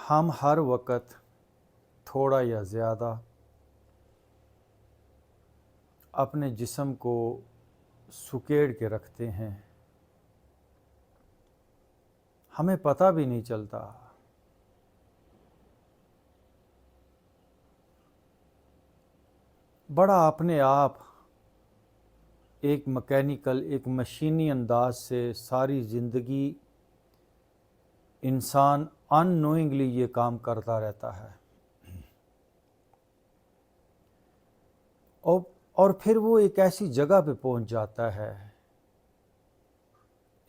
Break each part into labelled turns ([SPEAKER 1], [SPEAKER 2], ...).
[SPEAKER 1] हम हर वक्त थोड़ा या ज़्यादा अपने जिस्म को सुकेड़ के रखते हैं, हमें पता भी नहीं चलता। बड़ा अपने आप एक मैकेनिकल, एक मशीनी अंदाज से सारी ज़िंदगी इंसान अननोइंगली ये काम करता रहता है। और फिर वो एक ऐसी जगह पे पहुंच जाता है,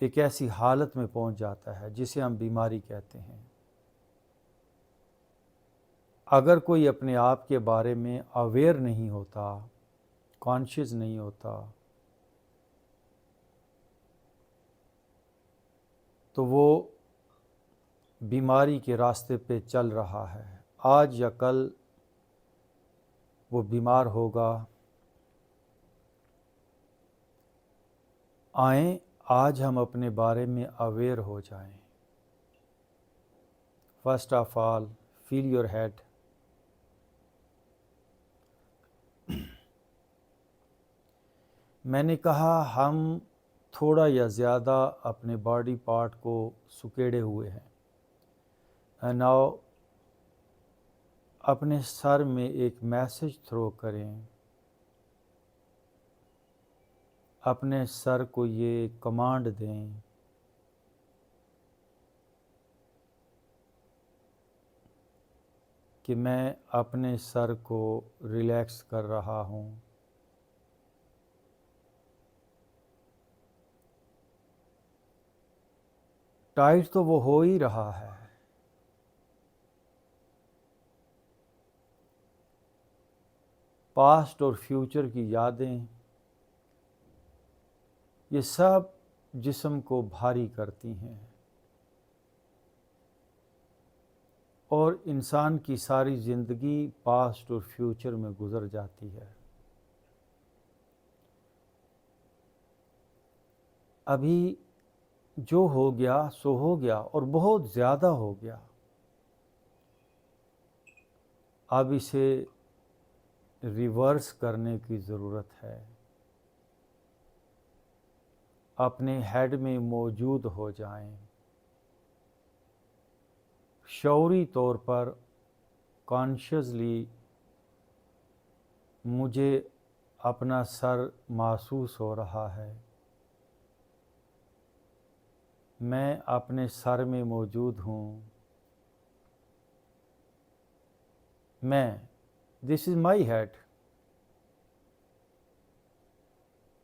[SPEAKER 1] एक ऐसी हालत में पहुंच जाता है जिसे हम बीमारी कहते हैं। अगर कोई अपने आप के बारे में अवेयर नहीं होता, कॉन्शियस नहीं होता, तो वो बीमारी के रास्ते पे चल रहा है। आज या कल वो बीमार होगा। आए आज हम अपने बारे में अवेयर हो जाएं। First of all, feel your head. मैंने कहा हम थोड़ा या ज़्यादा अपने बॉडी पार्ट को सुकेड़े हुए हैं। एंड नाउ अपने सर में एक मैसेज थ्रो करें, अपने सर को ये कमांड दें कि मैं अपने सर को रिलैक्स कर रहा हूँ। टाइट तो वो हो ही रहा है, पास्ट और फ्यूचर की यादें ये सब जिस्म को भारी करती हैं और इंसान की सारी ज़िंदगी पास्ट और फ्यूचर में गुजर जाती है। अभी जो हो गया सो हो गया और बहुत ज़्यादा हो गया। अब इसे रिवर्स करने की ज़रूरत है। अपने हेड में मौजूद हो जाएं, शऊरी तौर पर कॉन्शियसली मुझे अपना सर महसूस हो रहा है। मैं अपने सर में मौजूद हूँ। This is my head.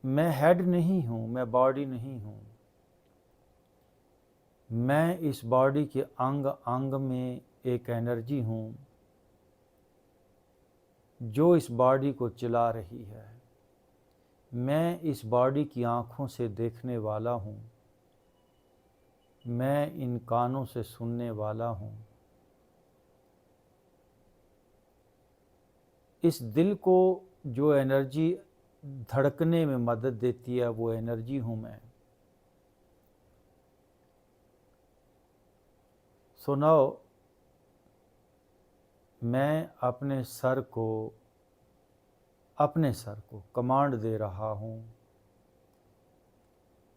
[SPEAKER 1] मैं हेड नहीं हूँ, मैं बॉडी नहीं हूँ। मैं इस बॉडी के अंग अंग में एक एनर्जी हूँ जो इस बॉडी को चला रही है। मैं इस बॉडी की आँखों से देखने वाला हूँ। मैं इन कानों से सुनने वाला हूँ। इस दिल को जो एनर्जी धड़कने में मदद देती है वो एनर्जी हूँ मैं। सो नाउ मैं अपने सर को कमांड दे रहा हूँ,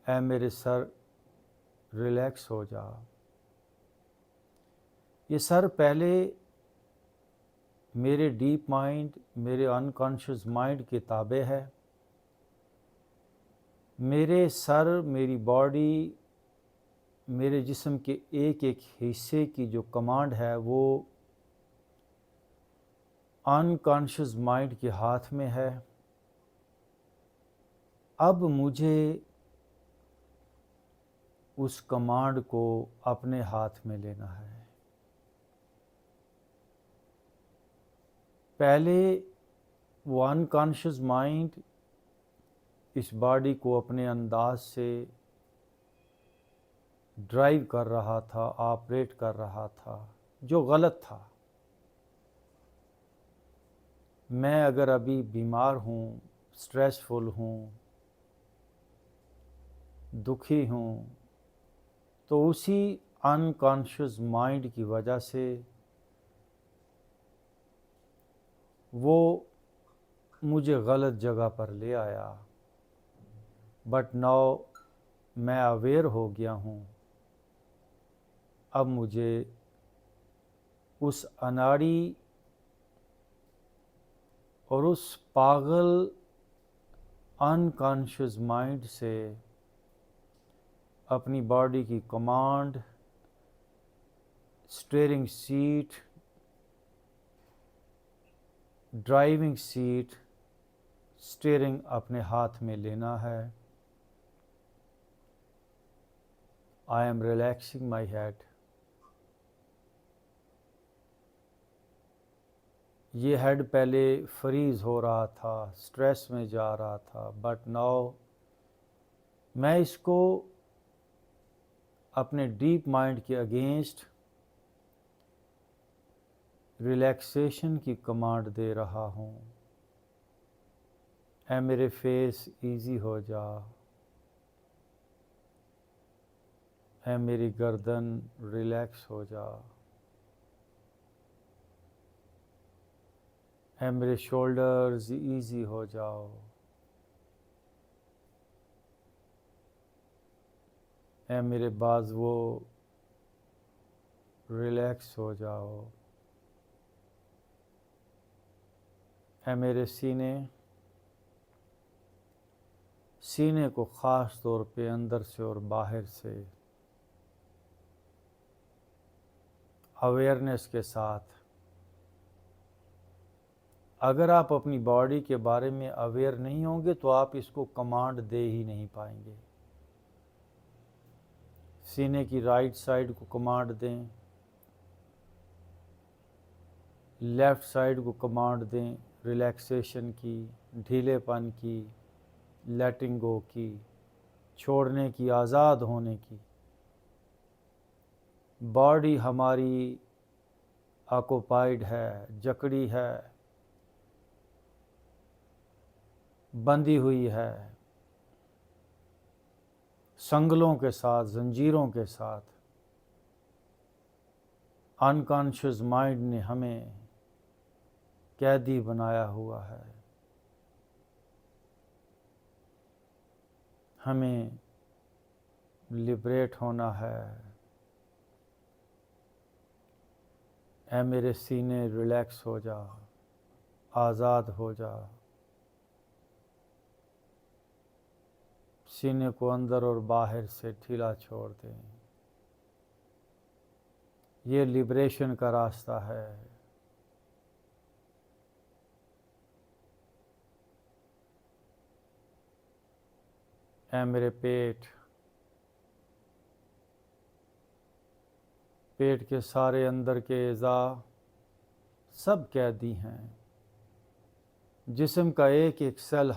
[SPEAKER 1] ऐ मेरे सर रिलैक्स हो जा। ये सर पहले मेरे डीप माइंड, मेरे अनकॉन्शियस माइंड के ताबे है। मेरे सर, मेरी बॉडी, मेरे जिस्म के एक एक हिस्से की जो कमांड है वो अनकॉन्शियस माइंड के हाथ में है। अब मुझे उस कमांड को अपने हाथ में लेना है। पहले वो अनकॉन्शियस माइंड इस बॉडी को अपने अंदाज से ड्राइव कर रहा था, ऑपरेट कर रहा था, जो गलत था। मैं अगर अभी बीमार हूँ, स्ट्रेसफुल हूँ, दुखी हूँ, तो उसी अनकॉन्शियस माइंड की वजह से वो मुझे गलत जगह पर ले आया। बट नाउ मैं अवेयर हो गया हूँ। अब मुझे उस अनाड़ी और उस पागल अनकॉन्शियस माइंड से अपनी बॉडी की command, steering seat, driving seat, steering अपने हाथ में लेना है। I am relaxing my head. ये हेड पहले फ्रीज हो रहा था, स्ट्रेस में जा रहा था, बट नाउ मैं इसको अपने डीप माइंड के अगेंस्ट रिलैक्सेशन की कमांड दे रहा हूँ। ऐ मेरे फेस इजी हो जा, ऐ मेरी गर्दन रिलैक्स हो जा, ऐ मेरे शोल्डर्स इजी हो जाओ, ऐ मेरे बाजुओं रिलैक्स हो जाओ, ऐ मेरे सीने को ख़ास तौर पे अंदर से और बाहर से अवेयरनेस के साथ। अगर आप अपनी बॉडी के बारे में अवेयर नहीं होंगे तो आप इसको कमांड दे ही नहीं पाएंगे। सीने की राइट साइड को कमांड दें, लेफ़्ट साइड को कमांड दें रिलैक्सेशन की, ढीलेपन की, लेटिंग गो की, छोड़ने की, आज़ाद होने की। बॉडी हमारी ऑक्युपाइड है, जकड़ी है, बंधी हुई है संगलों के साथ, जंजीरों के साथ। अनकॉन्शियस माइंड ने हमें कैदी बनाया हुआ है। हमें लिबरेट होना है। ऐ मेरे सीने रिलैक्स हो जा, आज़ाद हो जा। सीने को अंदर और बाहर से ढीला छोड़ दें। ये लिबरेशन का रास्ता है। ऐ मेरे पेट के सारे अंदर के अज़ा सब कैदी हैं। जिस्म का एक एक सेल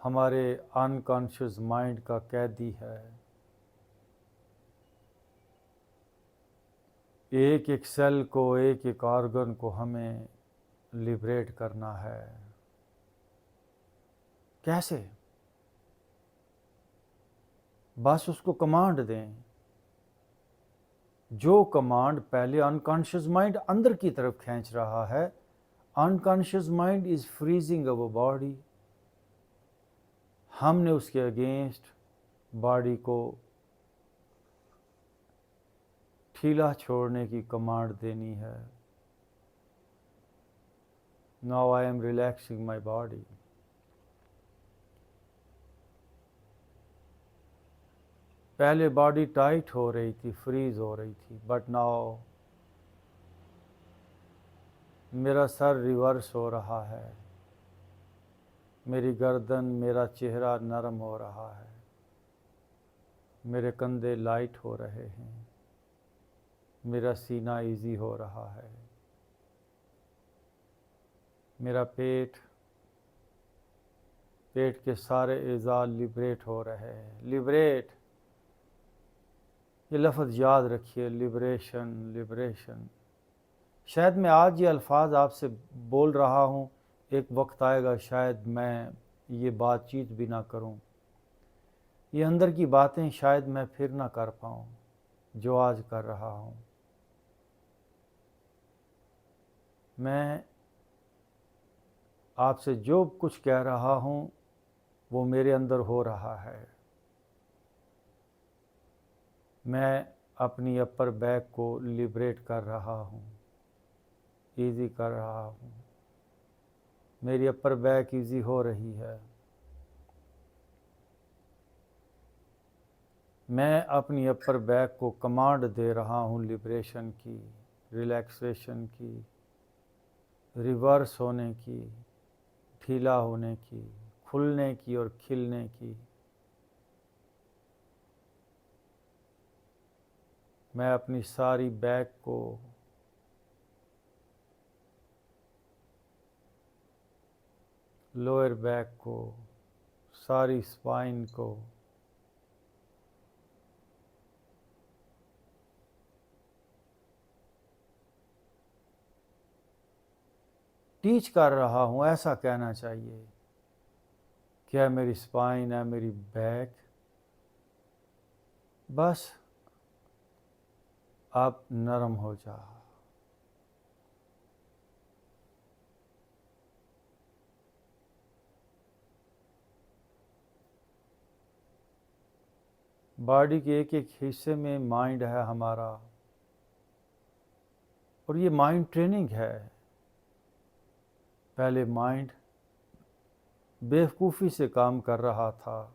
[SPEAKER 1] हमारे अनकॉन्शियस माइंड का कैदी है। एक एक सेल को, एक एक ऑर्गन को हमें लिबरेट करना है। कैसे? बस उसको कमांड दें। जो कमांड पहले अनकॉन्शियस माइंड अंदर की तरफ खींच रहा है। Unconscious mind is freezing our body. हमने उसके अगेंस्ट बॉडी को ढीला छोड़ने की कमांड देनी है। Now I am relaxing my body. पहले बॉडी टाइट हो रही थी, फ्रीज हो रही थी, बट नाउ मेरा सर रिवर्स हो रहा है। मेरी गर्दन, मेरा चेहरा नरम हो रहा है। मेरे कंधे लाइट हो रहे हैं। मेरा सीना इजी हो रहा है। मेरा पेट के सारे अज़ा लिबरेट हो रहे हैं। लिबरेट, ये लफ्ज़ याद रखिए, लिबरेशन, लिबरेशन। शायद मैं आज ये अल्फाज आपसे बोल रहा हूँ, एक वक्त आएगा शायद मैं ये बातचीत भी ना करूँ। ये अंदर की बातें शायद मैं फिर ना कर पाऊँ। जो आज कर रहा हूँ। मैं आपसे जो कुछ कह रहा हूँ वो मेरे अंदर हो रहा है। मैं अपनी अपर बैक को लिबरेट कर रहा हूँ, ईज़ी कर रहा हूँ। मेरी अपर बैक ईज़ी हो रही है। मैं अपनी अपर बैक को कमांड दे रहा हूँ लिबरेशन की, रिलैक्सेशन की, रिवर्स होने की, ढीला होने की, खुलने की और खिलने की। मैं अपनी सारी बैक को लोअर बैक को, सारी स्पाइन को टीच कर रहा हूँ, ऐसा कहना चाहिए। क्या मेरी स्पाइन है, मेरी बैक, बस आप नरम हो जा। बॉडी के एक एक हिस्से में माइंड है हमारा, और ये माइंड ट्रेनिंग है। पहले माइंड बेवकूफ़ी से काम कर रहा था,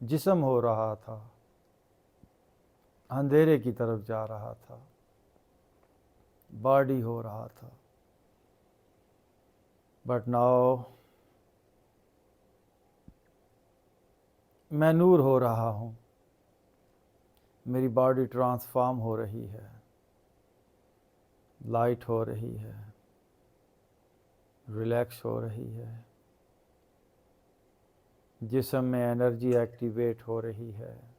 [SPEAKER 1] जिस्म हो रहा था, अंधेरे की तरफ जा रहा था, बॉडी हो रहा था। बट नाउ मैं नूर हो रहा हूँ। मेरी बॉडी ट्रांसफॉर्म हो रही है, लाइट हो रही है, रिलैक्स हो रही है, जिस्म में एनर्जी एक्टिवेट हो रही है।